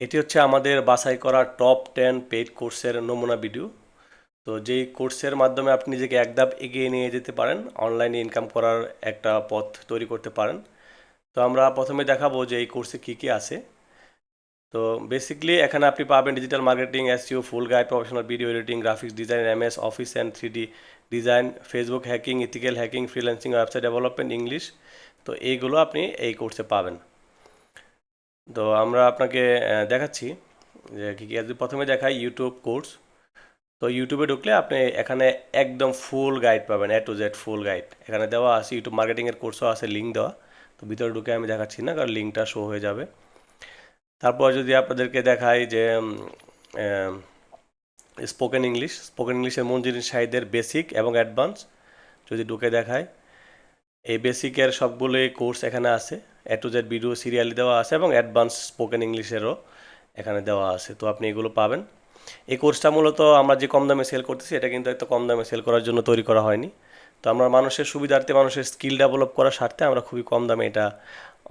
এটি হচ্ছে আমাদের বাছাই করা টপ 10 পেইড কোর্সের নমুনা ভিডিও। তো যেই কোর্সের মাধ্যমে আপনি নিজেকে এক ধাপ এগিয়ে নিয়ে যেতে পারেন, অনলাইনে ইনকাম করার একটা পথ তৈরি করতে পারেন। তো আমরা প্রথমে দেখাবো যে এই কোর্সে কী কী আছে। তো বেসিকলি এখানে আপনি পাবেন digital marketing, SEO, full guide, professional video editing, graphics design, MS office and 3D design, Facebook hacking, ethical hacking, freelancing, website development, English. তো এইগুলো আপনি এই কোর্সে পাবেন। তো আমরা আপনাকে দেখাচ্ছি যে কী কী আছে। প্রথমে দেখাই ইউটিউব কোর্স। তো ইউটিউবে ঢুকলে আপনি এখানে একদম ফুল গাইড পাবেন, A to Z full guide এখানে দেওয়া আছে। ইউটিউব মার্কেটিংয়ের কোর্সও আছে, লিঙ্ক দেওয়া। তো ভিতরে ঢুকে আমি দেখাচ্ছি না, কারণ লিঙ্কটা শো হয়ে যাবে। তারপর যদি আপনাদেরকে দেখাই যে স্পোকেন ইংলিশের মঞ্জুরি শাহিদের বেসিক এবং অ্যাডভান্স যদি ঢুকে দেখায়, এই বেসিকের সবগুলোই কোর্স এখানে আছে। A to Z video serially দেওয়া আছে এবং অ্যাডভান্স স্পোকেন ইংলিশেরও এখানে দেওয়া আছে। তো আপনি এগুলো পাবেন। এই কোর্সটা মূলত আমরা যে কম দামে সেল করতেছি, এটা কিন্তু এত কম দামে সেল করার জন্য তৈরি করা হয়নি। তো আমরা মানুষের সুবিধার্থে, মানুষের স্কিল ডেভেলপ করার স্বার্থে আমরা খুবই কম দামে এটা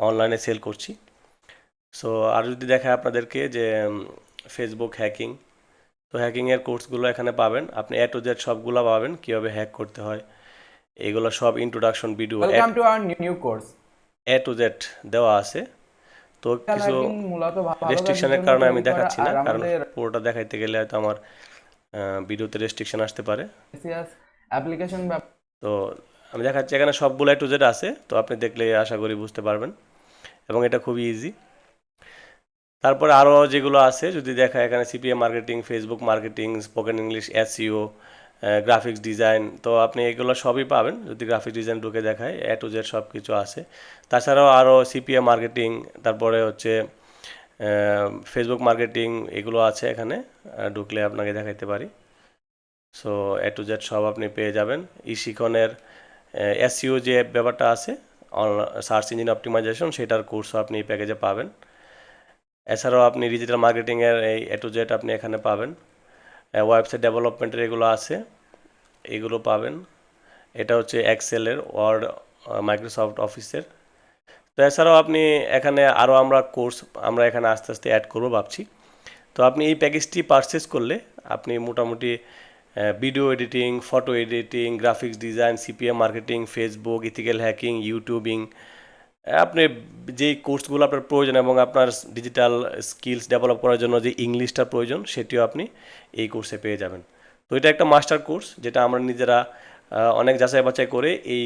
অনলাইনে সেল করছি। সো আর যদি দেখায় আপনাদেরকে যে ফেসবুক হ্যাকিং, তো হ্যাকিংয়ের কোর্সগুলো এখানে পাবেন। আপনি A to Z সবগুলো পাবেন, কীভাবে হ্যাক করতে হয় এগুলো সব introduction video welcome to our new course. A to Z দেওয়া আছে। তো ডিজিটাল কিছু মার্কেটিং মূলত ভালো কাজের রেস্ট্রিকশনের জন্য কারণে আমি তৈরি করা, দেখাচ্ছি না, আর কারণ আমাদের পুরোটা দেখাইতে গেলে হয়তো আমার ভিডিওতে রেস্ট্রিকশন আসতে পারে। এসিএস অ্যাপ্লিকেশন তো আমি দেখাচ্ছি এখানে সবগুলো A to Z আছে। তো আপনি দেখলে আশা করি বুঝতে পারবেন, এবং এটা খুবই ইজি। তারপরে আরও যেগুলো আছে যদি দেখা, এখানে CPM marketing, Facebook marketing, spoken English, SEO, graphics design, তো আপনি এগুলো সবই পাবেন যদি গ্রাফিক্স ডিজাইন ঢুকে দেখায়। A to Z সব কিছু আছে। তাছাড়াও আরও CPM মার্কেটিং, তারপরে হচ্ছে ফেসবুক মার্কেটিং, এগুলো আছে এখানে। ঢুকলে আপনাকে দেখাইতে পারি। সো A to Z সব আপনি পেয়ে যাবেন। শিখনের এসইও যে ব্যাপারটা আছে, সার্চ ইঞ্জিন অপটিমাইজেশন, সেটার কোর্সও আপনি এই প্যাকেজে পাবেন। এছাড়াও আপনি ডিজিটাল মার্কেটিংয়ের এই A to Z আপনি এখানে পাবেন। ওয়েবসাইট ডেভেলপমেন্টের এগুলো আছে, এগুলো পাবেন। এটা হচ্ছে এক্সেলের, ওয়ার্ড, মাইক্রোসফট অফিসের। তো এছাড়াও আপনি এখানে আরও আমরা এখানে আস্তে আস্তে অ্যাড করবো ভাবছি। তো আপনি এই প্যাকেজটি পারচেস করলে আপনি মোটামুটি video editing, photo editing, graphics design, CPM marketing, Facebook, ethical hacking, YouTubing, আপনি যেই কোর্সগুলো আপনার প্রয়োজন এবং আপনার ডিজিটাল স্কিলস ডেভেলপ করার জন্য যে ইংলিশটার প্রয়োজন, সেটিও আপনি এই কোর্সে পেয়ে যাবেন। তো এটা একটা মাস্টার কোর্স, যেটা আমরা নিজেরা অনেক যাচাই বাছাই করে এই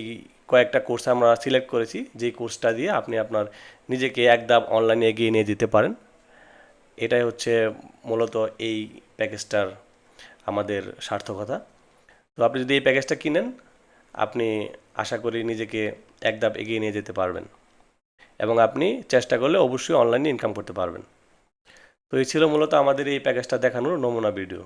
কয়েকটা কোর্স আমরা সিলেক্ট করেছি, যেই কোর্সটা দিয়ে আপনি আপনার নিজেকে এক ধাপ অনলাইনে এগিয়ে নিয়ে যেতে পারেন। এটাই হচ্ছে মূলত এই প্যাকেজটার আমাদের সার্থকতা। তো আপনি যদি এই প্যাকেজটা কিনেন, আপনি আশা করি নিজেকে এক ধাপ এগিয়ে নিয়ে যেতে পারবেন, এবং আপনি চেষ্টা করলে অবশ্যই অনলাইনে ইনকাম করতে পারবেন। তো এই ছিল মূলত আমাদের এই প্যাকেজটা দেখানোর নমুনা ভিডিও।